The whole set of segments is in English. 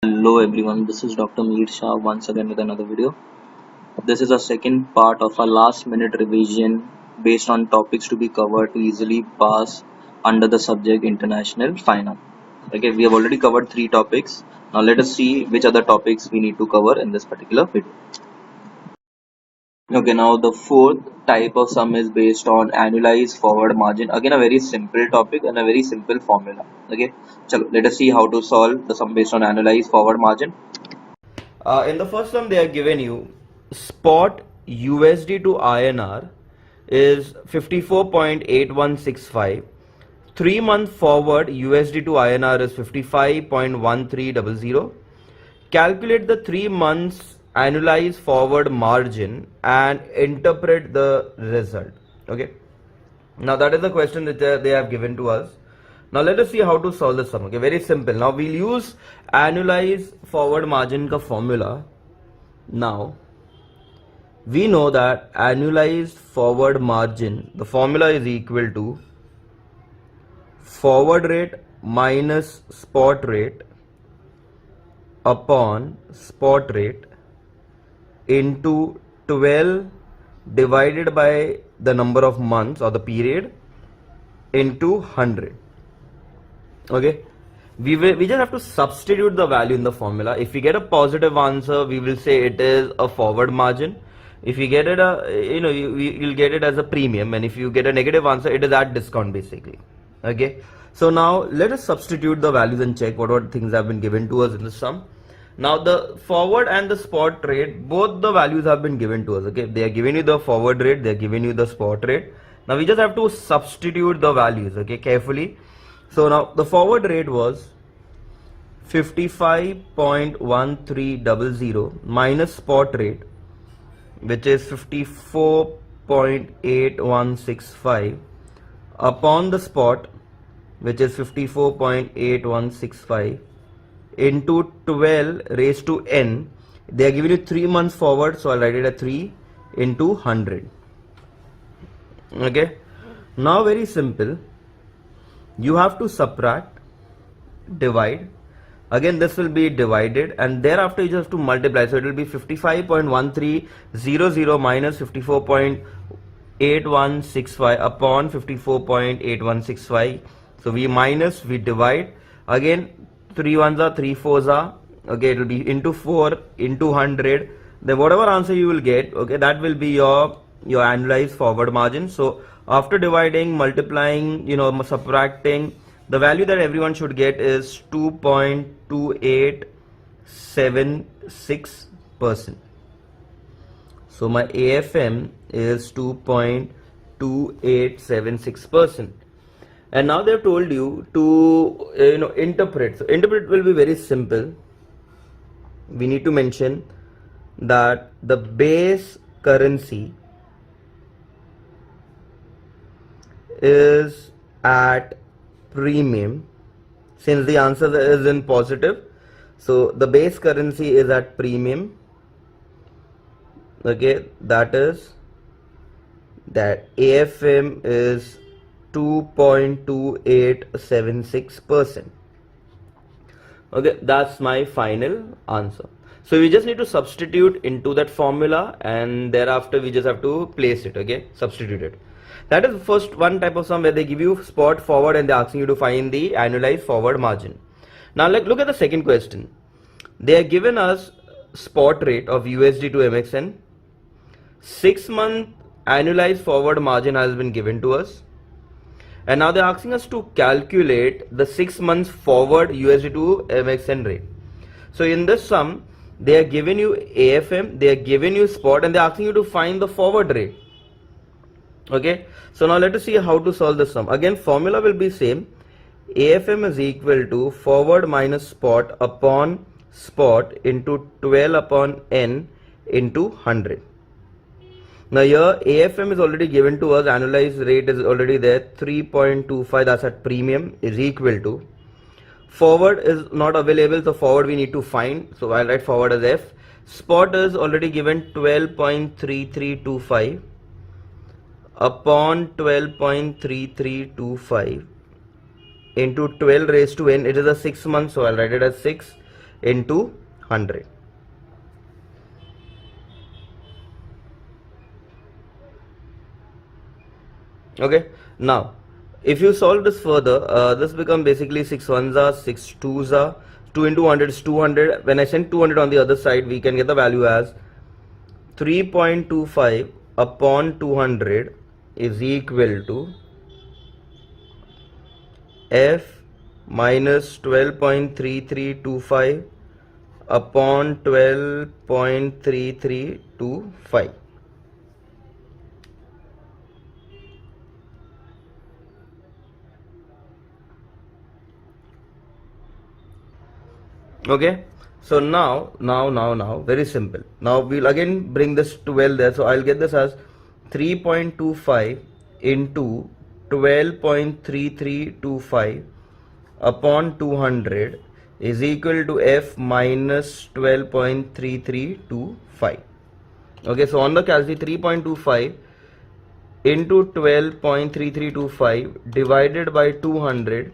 Hello everyone, this is Dr. Mihir Shah once again with another video. This is a second part of our last minute revision based on topics to be covered to easily pass under the subject International Finance. Okay, we have already covered 3 topics. Now let us see which other topics we need to cover in this particular video. Okay, now the fourth type of sum is based on annualized forward margin. Again, a very simple topic and a very simple formula. Okay, so let us see how to solve the sum based on annualized forward margin. In the first one, they are given you spot USD to INR is 54.8165. 3-month forward USD to INR is 55.1300. Calculate the 3 months annualized forward margin and interpret the result. Okay. Now that is the question that they have given to us. Now let us see how to solve this sum. Okay, very simple. Now we'll use annualized forward margin ka formula. Now we know that annualized forward margin, the formula is equal to forward rate minus spot rate upon spot rate into 12 divided by the number of months or the period into 100. Okay, we just have to substitute the value in the formula. If we get a positive answer, we will say it is a forward margin. If you get it you'll get it as a premium, and if you get a negative answer, it is at discount basically. Okay, so now let us substitute the values and check what things have been given to us in the sum. Now the forward and the spot rate, both the values have been given to us. Okay, they are giving you the forward rate, they are giving you the spot rate. Now we just have to substitute the values, okay, carefully. So now the forward rate was 55.1300 minus spot rate, which is 54.8165 upon the spot, which is 54.8165 into 12 raised to n. They are giving you 3 months forward, so I'll write it at 3 into 100. Okay, now very simple. You have to subtract, divide. Again, this will be divided, and thereafter you just have to multiply. So it will be 55.1300 minus 54.8165 upon 54.8165. So we minus, we divide. Again, 3 ones are 3 fours are. Okay, it will be into 4 into 100. Then whatever answer you will get, okay, that will be your annualized forward margin. So after dividing, multiplying, subtracting, the value that everyone should get is 2.2876%. So my AFM is 2.2876%. And now they have told you to interpret. So interpret will be very simple. We need to mention that the base currency is at premium, since the answer is in positive. So the base currency is at premium. Okay, that is that AFM is 2.2876%. Okay, that's my final answer. So we just need to substitute into that formula, and thereafter we just have to place it. Okay, substitute it. That is the first one type of sum where they give you spot forward and they're asking you to find the annualized forward margin. Now look at the second question. They are given us spot rate of USD to MXN. 6-month annualized forward margin has been given to us. And now they're asking us to calculate the 6 months forward USD to MXN rate. So in this sum, they are giving you AFM, they are giving you spot, and they're asking you to find the forward rate. Okay, so now let us see how to solve this sum. Again, formula will be same. AFM is equal to forward minus spot upon spot into 12 upon n into 100. Now here AFM is already given to us, annualized rate is already there, 3.25, that's at premium, is equal to, forward is not available, so forward we need to find, so I'll write forward as F. Spot is already given 12.3325 upon 12.3325 into 12 raised to n. It is a 6 months, so I'll write it as 6. into 100. Okay, now if you solve this further, this becomes basically 6 ones are 6 twos are 2 into 100 is 200. When I send 200 on the other side, we can get the value as 3.25 upon 200 is equal to f minus 12.3325 upon 12.3325. Okay, so now very simple. Now we'll again bring this 12 there, so I'll get this as 3.25 into 12.3325 upon 200 is equal to f minus 12.3325. Okay, so on the calculate 3.25 into 12.3325 divided by 200,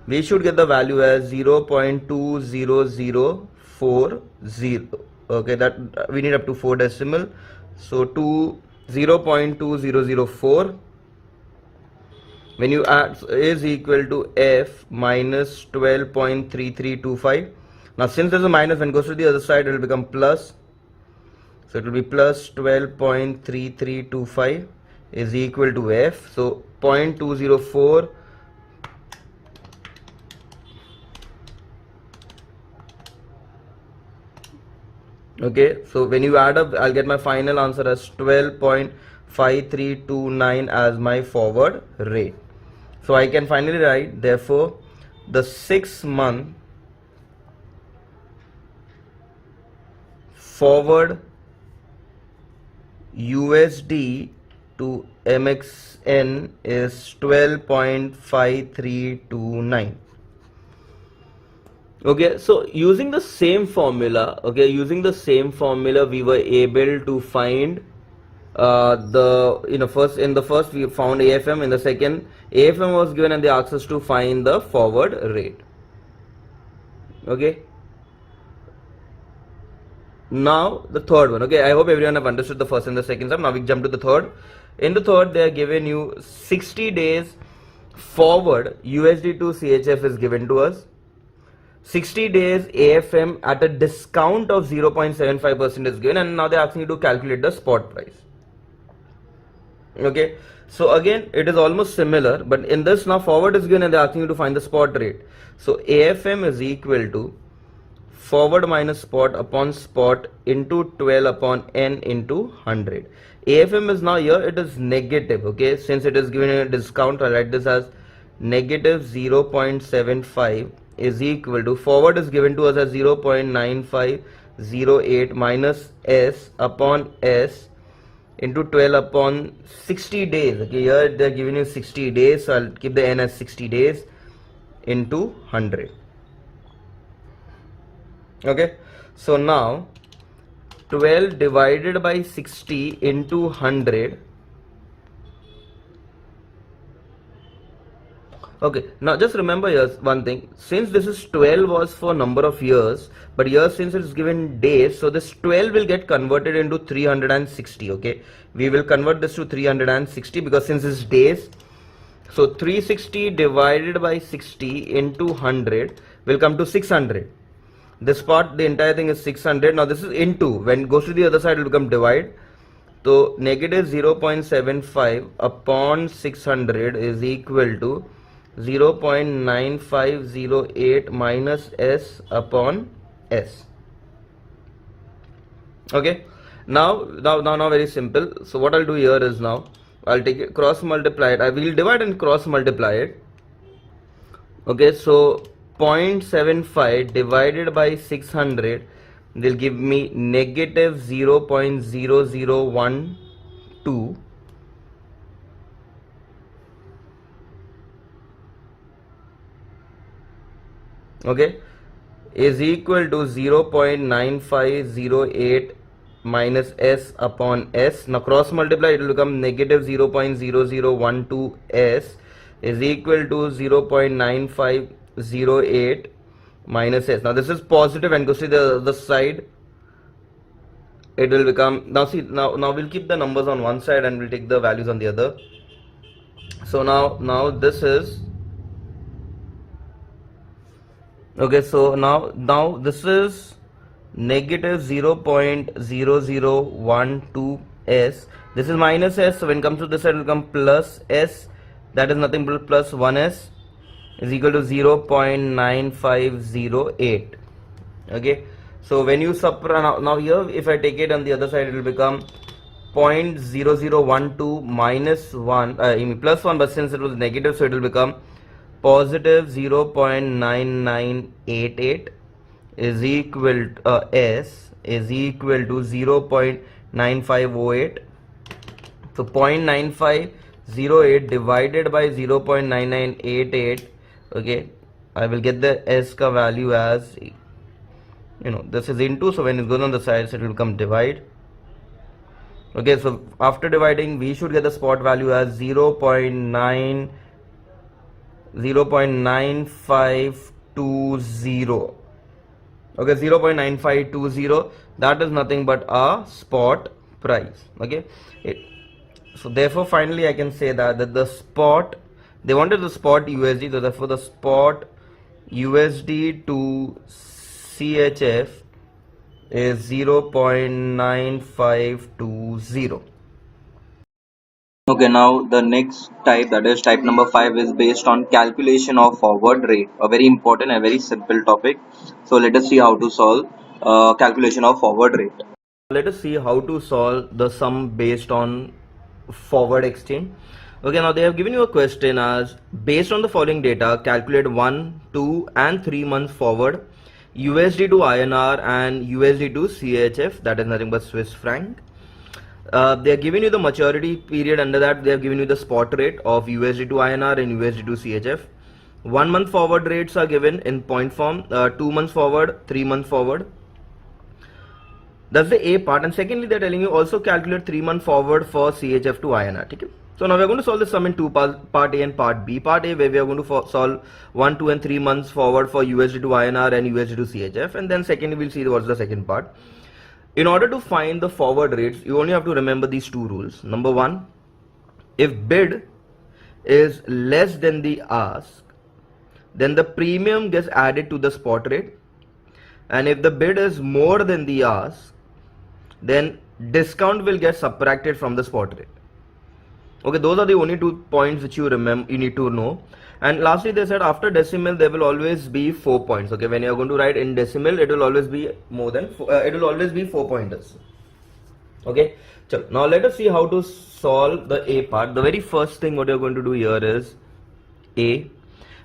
we should get the value as 0.20040. Okay, that we need up to 4 decimal, so 0.2004 when you add is equal to f minus 12.3325. Now since there's a minus, when it goes to the other side it will become plus, so it will be plus 12.3325 is equal to f, so 0.204 okay, so when you add up, I'll get my final answer as 12.5329 as my forward rate. So I can finally write, therefore the 6-month forward USD to MXN is 12.5329. Okay, so using the same formula, we were able to find first we found AFM, in the second AFM was given and they asked us to find the forward rate. Okay, now the third one. Okay, I hope everyone have understood the first and the second sum. Now we jump to the third. In the third, they are given you 60 days forward USD to CHF is given to us. 60 days AFM at a discount of 0.75% is given, and now they're asking you to calculate the spot price. Okay, so again it is almost similar, but in this now forward is given and they're asking you to find the spot rate. So AFM is equal to forward minus spot upon spot into 12 upon n into 100. AFM is now here, it is negative. Okay, since it is given a discount, I write this as negative 0.75 is equal to, forward is given to us as 0.9508 minus s upon s into 12 upon 60 days. Okay, here they are giving you 60 days, so I'll keep the n as 60 days into 100. Okay, so now 12 divided by 60 into 100. Okay, now just remember here one thing, since this is 12 was for number of years, but here since it is given days, so this 12 will get converted into 360. Okay, we will convert this to 360 because since it's days, so 360 divided by 60 into 100 will come to 600. This part, the entire thing is 600. Now this is into, when it goes to the other side it will become divide. So negative 0.75 upon 600 is equal to 0.9508 minus s upon s. Okay, now very simple. So what I'll do here is, now I'll take it, cross multiply it. I will divide and cross multiply it. Okay, so 0.75 divided by 600 will give me negative 0.0012 okay, is equal to 0.9508 minus s upon s. Now cross multiply, it will become negative 0.0012 s is equal to 0.9508 minus s. Now this is positive and go see the other side, it will become, now see, now we'll keep the numbers on one side and we'll take the values on the other. So now this is okay, so now this is negative 0.0012 s, this is minus s, so when it comes to this side it will come plus s, that is nothing but plus 1s is equal to 0.9508. okay, so when you subtract, now here if I take it on the other side it will become 0.0012 minus 1 plus 1, but since it was negative so it will become positive 0.9988 is equal s is equal to 0.9508. so 0.9508 divided by 0.9988, okay, I will get the s ka value as, this is into, so when it goes on the sides it will become divide. Okay, so after dividing we should get the spot value as 0.9520. okay, 0.9520, that is nothing but a spot price. okay, so therefore finally I can say that the spot, they wanted the spot USD, so therefore the spot USD to CHF is 0.9520. Okay, now the next type, that is type number 5, is based on calculation of forward rate. A very important and very simple topic. So let us see how to solve calculation of forward rate. Let us see how to solve the sum based on forward exchange. Okay, now they have given you a question as, based on the following data, calculate 1, 2 and 3 months forward USD to INR and USD to CHF, that is nothing but Swiss franc. They are giving you the maturity period, under that they have given you the spot rate of USD to INR and USD to CHF. 1 month forward rates are given in point form, 2 months forward, 3 months forward. That's the A part, and secondly they are telling you also calculate 3 month forward for CHF to INR. Okay? So now we are going to solve this sum in two parts, part A and part B. Part A, where we are going to solve 1, 2 and 3 months forward for USD to INR and USD to CHF, and then secondly we'll see what's the second part. In order to find the forward rates, you only have to remember these two rules. Number one, if bid is less than the ask, then the premium gets added to the spot rate, and if the bid is more than the ask, then discount will get subtracted from the spot rate. Okay, those are the only 2 points which you need to know. And lastly they said after decimal there will always be 4 points. Okay, when you are going to write in decimal it will always be more than it will always be 4 pointers. Okay, so now let us see how to solve the A part. The very first thing what you are going to do here is A,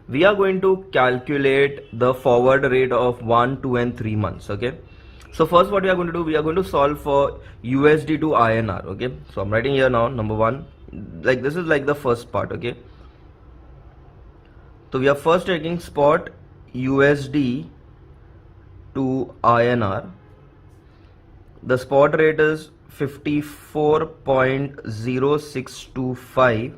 we are going to calculate the forward rate of 1, 2 and 3 months. Okay, so first what we are going to do, we are going to solve for USD to INR. Okay, so I'm writing here now number 1, like this is like the first part. Okay, so we are first taking spot USD to INR. The spot rate is 54.0625.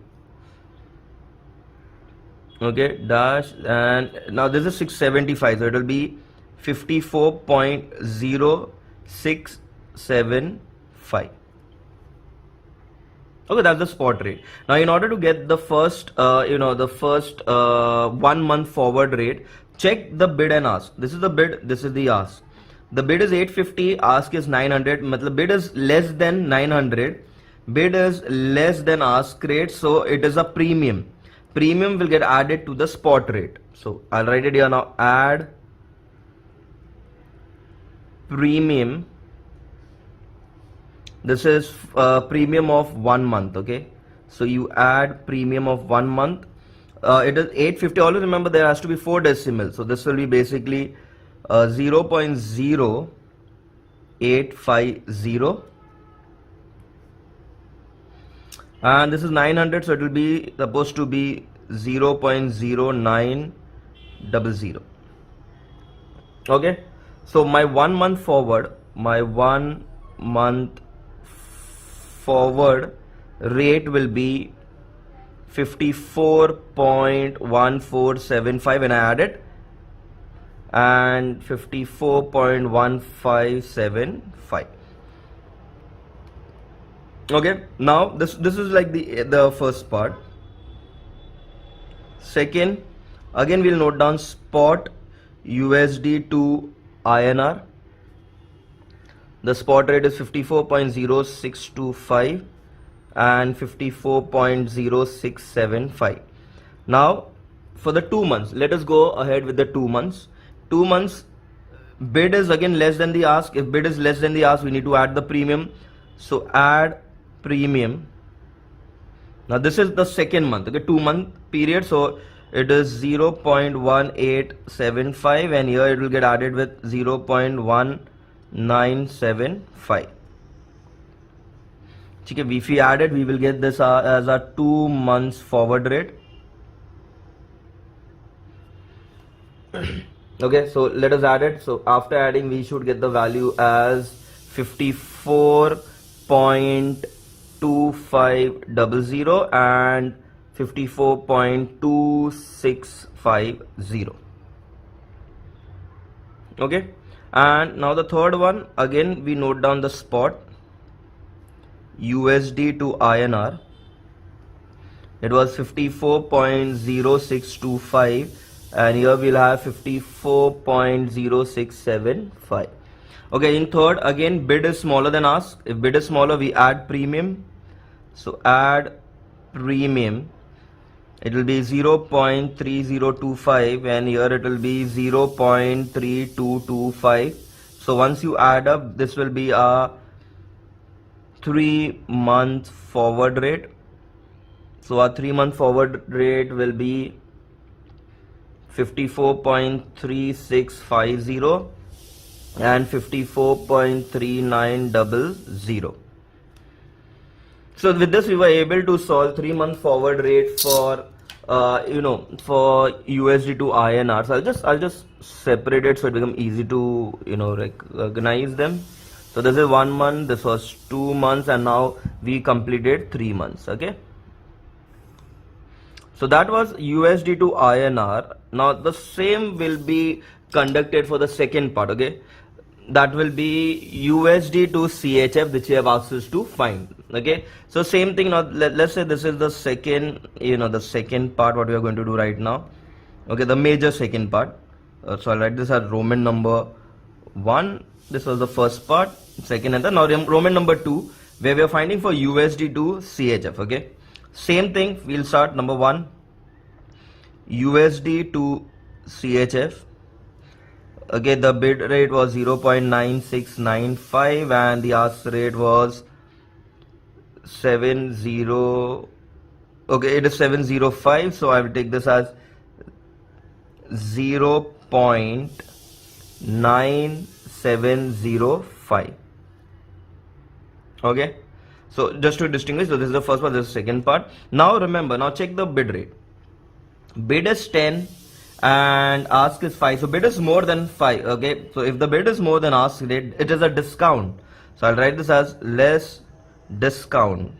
okay, dash, and now this is 675, so it will be 54.0675. okay, that's the spot rate. Now in order to get the first 1 month forward rate, check the bid and ask. This is the bid, this is the ask. The bid is 850, ask is 900. matlab bid is less than 900, bid is less than ask rate, so it is a premium. Premium will get added to the spot rate. So I'll write it here now, add premium. This is premium of 1 month. Okay, so you add premium of 1 month. It is 850. Always remember there has to be 4 decimals, so this will be basically 0.0850, and this is 900, so it will be supposed to be 0.0900. okay, so my 1 month forward, forward rate will be 54.1475 when I add it, and 54.1575. Okay, now this is like the first part. Second, again we'll note down spot USD to INR. The spot rate is 54.0625 and 54.0675. Now for the 2 months, let us go ahead with the 2 months. 2 months bid is again less than the ask. If bid is less than the ask, we need to add the premium. So add premium. Now this is the second month, okay, 2 month period, so it is 0.1875 and here it will get added with 0.1975. Okay, if we add it, we will get this as a 2 months forward rate. Okay, so let us add it. So after adding, we should get the value as 54.2500 and 54.2650. Okay, and now the third one, again we note down the spot USD to INR. It was 54.0625 and here we'll have 54.0675. Okay, in third, again bid is smaller than ask. If bid is smaller, we add premium. So add premium. It will be 0.3025 and here it will be 0.3225. So once you add up, this will be a 3 month forward rate. So our 3 month forward rate will be 54.3650 and 54.3900. So with this, we were able to solve 3 month forward rate for for USD to INR. So I'll just separate it so it becomes easy to recognize them. So this is 1 month, this was 2 months, and now we completed 3 months. Okay, so that was USD to INR. Now the same will be conducted for the second part. Okay, that will be USD to CHF, which you have asked us to find. Okay, so same thing. Now let's say this is the second, the second part what we are going to do right now. Okay, the major second part. So I'll write this as Roman number 1. This was the first part, second and third. Now Roman number 2, where we are finding for USD to CHF. Okay, same thing. We'll start number 1, USD to CHF. Okay, the bid rate was 0.9695 and the ask rate was 70. Okay, it is 705. So I will take this as 0.9705. Okay, so just to distinguish, so this is the first part, this is the second part. Now remember, now check the bid rate. Bid is 10 and ask is 5. So bid is more than 5. Okay, so if the bid is more than ask rate, it is a discount. So I'll write this as less discount.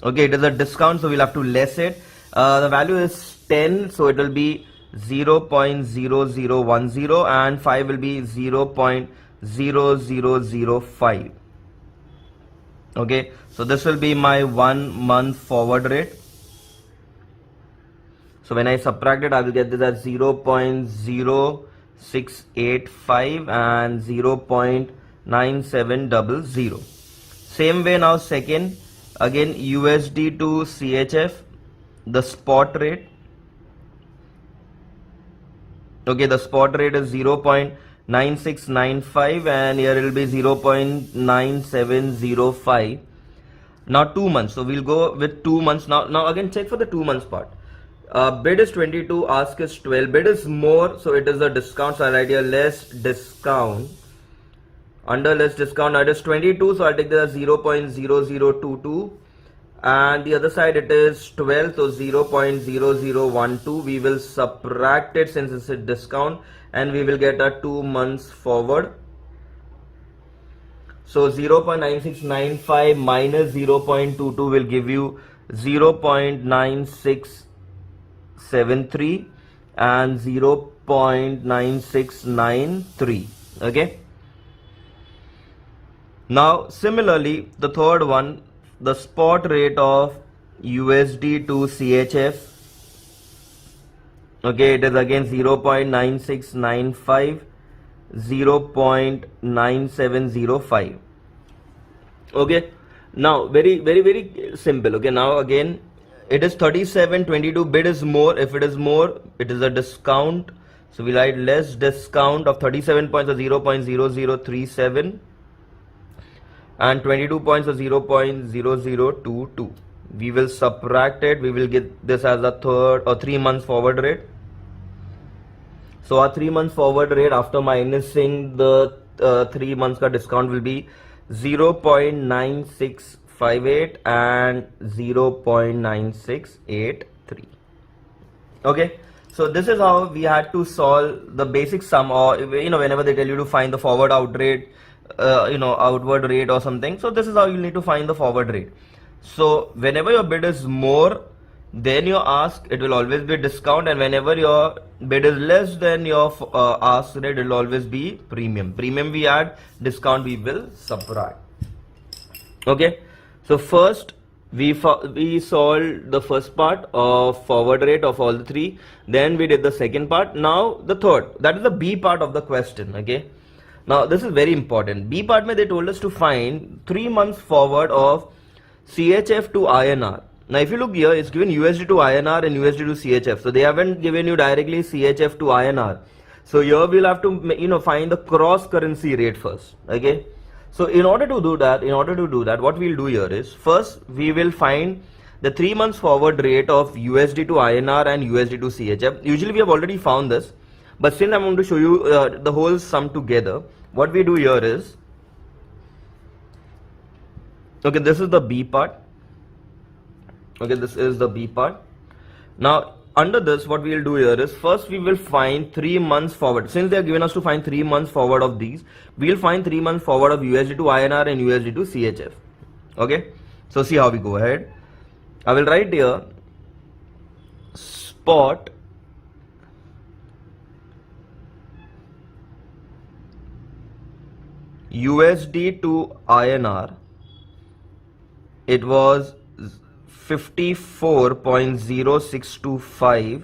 Okay, it is a discount, so we'll have to less it. The value is 10, so it will be 0.0010 and 5 will be 0.0005. Okay, so this will be my 1 month forward rate. So when I subtract it, I will get this as 0.0685 and 0.9700. Same way now second, again USD to CHF, the spot rate. Okay, the spot rate is 0.9695 and here it will be 0.9705. Now 2 months, so we'll go with 2 months. Now again check for the 2 months part. Bid is 22, ask is 12. Bid is more, so it is a discount. So I'll write here less discount. Under less discount, it is 22, so I'll take the 0.0022. And the other side it is 12, so 0.0012. We will subtract it since it's a discount and we will get a 2 months forward. So 0.9695 minus 0.22 will give you 0.9673 and 0.9693. Okay. Now similarly, the third one, the spot rate of USD to CHF. Okay, it is again 0.9695, 0.9705. Okay, now very simple. Okay, now again it is 37.22. Bid is more. If it is more, it is a discount. So we write less discount of 37 points or 0.0037 and 22 points or 0.0022. We will subtract it. We will get this as a third or 3 months forward rate. So our 3 months forward rate after minusing the 3 months ka discount will be 0.9658 and 0.9683. Okay, so this is how we had to solve the basic sum, or whenever they tell you to find the forward out rate, outward rate or something. So this is how you need to find the forward rate. So whenever your bid is more than your ask, it will always be discount, and whenever your bid is less than your ask rate, it will always be premium. Premium we add, discount we will subtract. Okay, so first we solved the first part of forward rate of all the three, then we did the second part. Now the third, that is the B part of the question. Okay, now this is very important. B part mein they told us to find 3 months forward of CHF to INR. Now if you look here, it's given USD to INR and USD to CHF. So they haven't given you directly CHF to INR. So here we'll have to find the cross currency rate first. Okay. So in order to do that, what we'll do here is, first we will find the 3 months forward rate of USD to INR and USD to CHF. Usually we have already found this, but still I'm going to show you the whole sum together. What we do here is, okay, this is the B part. Okay, this is the B part. Now under this, what we will do here is, first we will find 3 months forward. Since they are given us to find 3 months forward of these, we will find 3 months forward of USD to INR and USD to CHF. Okay, so see how we go ahead. I will write here spot USD to INR. It was 54.0625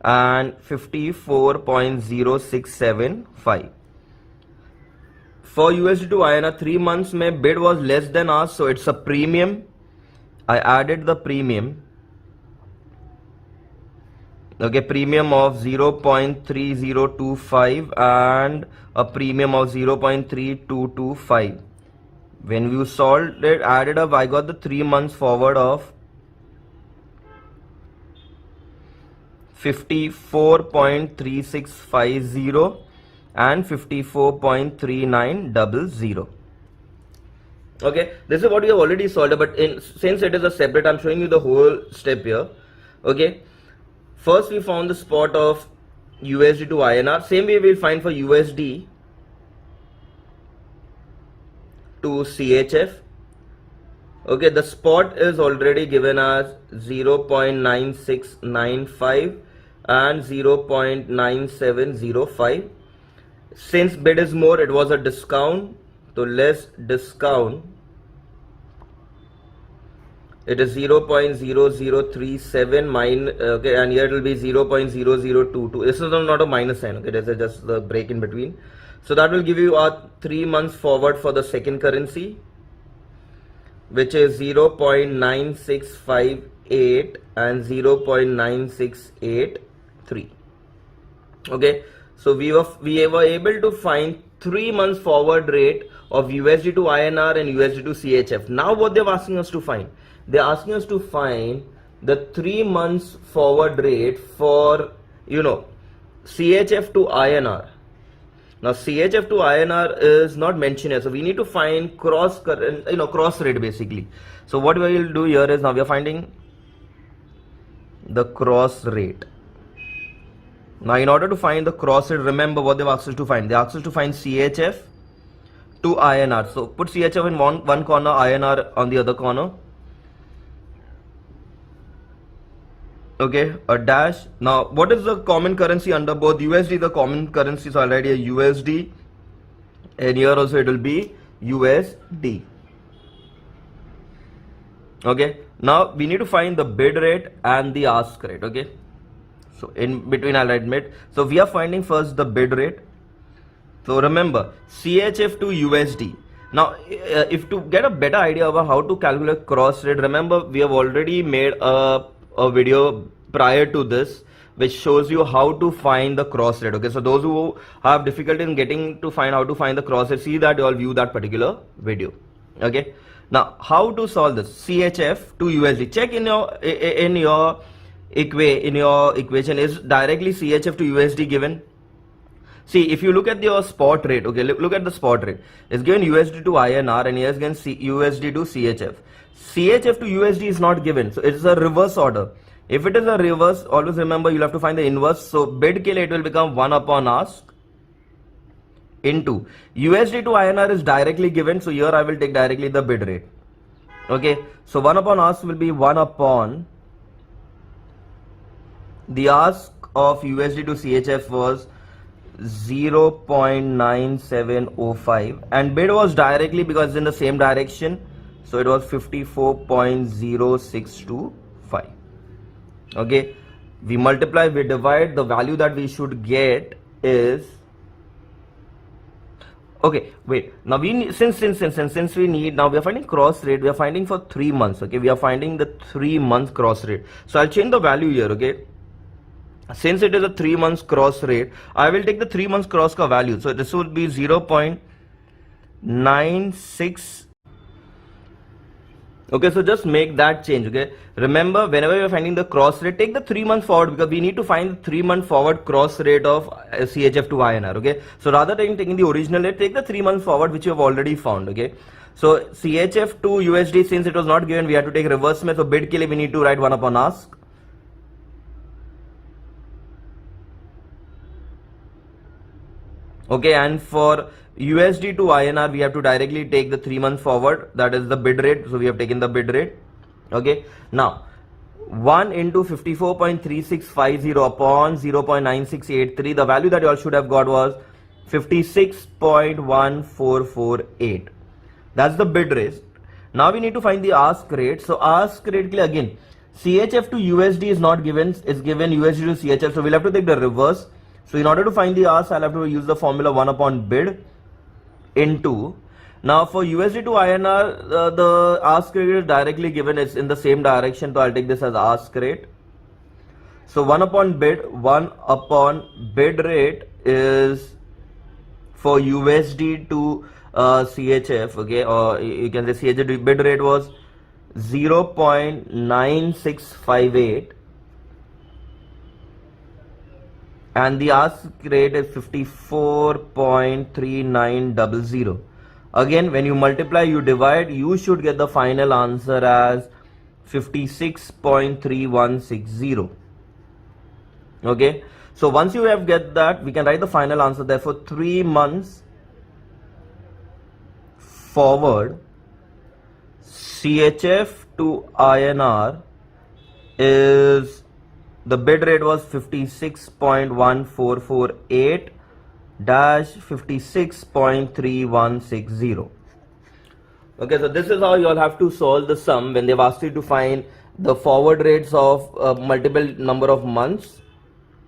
and 54.0675. For USD to INR, 3 months mein bid was less than ask, so it's a premium. I added the premium. Okay, premium of 0.3025 and a premium of 0.3225. When you solved it, added up, I got the 3 months forward of 54.3650 and 54.3900. Okay, this is what we have already solved, but since it is a separate, I'm showing you the whole step here. Okay, first we found the spot of USD to INR. Same way we'll find for USD to CHF. Okay, the spot is already given as 0.9695 and 0.9705. Since bid is more, it was a discount, so less discount, it is 0.0037 okay, and here it will be 0.0022. This is not a minus sign. Okay, this is just the break in between. So that will give you a 3 months forward for the second currency, which is 0.9658 and 0.9683. Okay, so we were able to find 3 months forward rate of USD to INR and USD to CHF. Now what they're asking us to find? They're asking us to find the 3 months forward rate for CHF to INR. Now CHF to INR is not mentioned here, so we need to find cross rate basically. So what we will do here is, now we are finding the cross rate. Now in order to find the cross rate, remember what they've asked us to find. They asked us to find CHF to INR. So put CHF in one corner, INR on the other corner. Okay, a dash. Now, what is the common currency under both? USD, the common currency is already a USD, and here also it will be USD. Okay, now we need to find the bid rate and the ask rate. Okay, so in between I'll admit. So we are finding first the bid rate. So remember, CHF to USD. Now, if to get a better idea about how to calculate cross rate, remember we have already made a video prior to this which shows you how to find the cross rate. Okay, so those who have difficulty in getting to find how to find the cross rate, see that you all view that particular video. Okay, now how to solve this? CHF to USD. Check in your equation, is directly CHF to USD given? See, if you look at your spot rate, okay, look at the spot rate. It's given USD to INR and here is given USD to CHF. CHF to USD is not given, so it is a reverse order. If it is a reverse, always remember you'll have to find the inverse. So bid ke liye it will become 1 upon ask into USD to INR is directly given, so here I will take directly the bid rate. Okay, so 1 upon ask will be 1 upon the ask of USD to CHF was 0.9705 and bid was directly because in the same direction, so it was 54.0625. okay, we multiply, we divide, the value that we should get is, okay, wait, now we need, since we need, now we are finding cross rate, we are finding for 3 months. Okay, we are finding the 3-month cross rate, so I'll change the value here. Okay, since it is a 3 months cross rate, I will take the 3 months cross ka value. So this would be 0.96. Okay, so just make that change. Okay, remember whenever you are finding the cross rate, take the 3 months forward because we need to find the 3-month forward cross rate of CHF to INR. Okay, so rather than taking the original rate, take the 3 months forward which you have already found. Okay, so CHF to USD, since it was not given, we have to take reverse method. So bid ke liye we need to write 1 upon ask. Okay, and for USD to INR, we have to directly take the 3 months forward, that is the bid rate. So we have taken the bid rate. Okay, now 1 into 54.3650 upon 0.9683, the value that you all should have got was 56.1448. That's the bid rate. Now we need to find the ask rate. So ask rate again, CHF to USD is not given, it's given USD to CHF, so we'll have to take the reverse. So in order to find the ask, I'll have to use the formula 1 upon bid into, now for USD to INR, the ask rate is directly given, it's in the same direction, so I'll take this as ask rate. So 1 upon bid rate is for USD to CHF, okay, or you can say CHF bid rate was 0.9658 and the ask rate is 54.3900. Again, when you multiply, you divide, you should get the final answer as 56.3160. Okay, so once you have get that, we can write the final answer. Therefore 3 months forward CHF to INR is, the bid rate was 56.1448 dash 56.3160. Okay, so this is how you all have to solve the sum when they've asked you to find the forward rates of multiple number of months.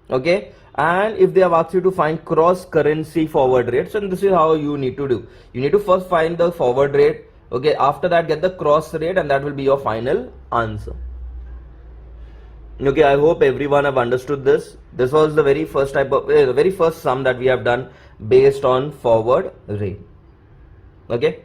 Okay, and if they have asked you to find cross currency forward rates, and this is how you need to do. You need to first find the forward rate. Okay, after that get the cross rate, and that will be your final answer. Okay, I hope everyone have understood this. This was the very first type of the very first sum that we have done based on forward rate. Okay.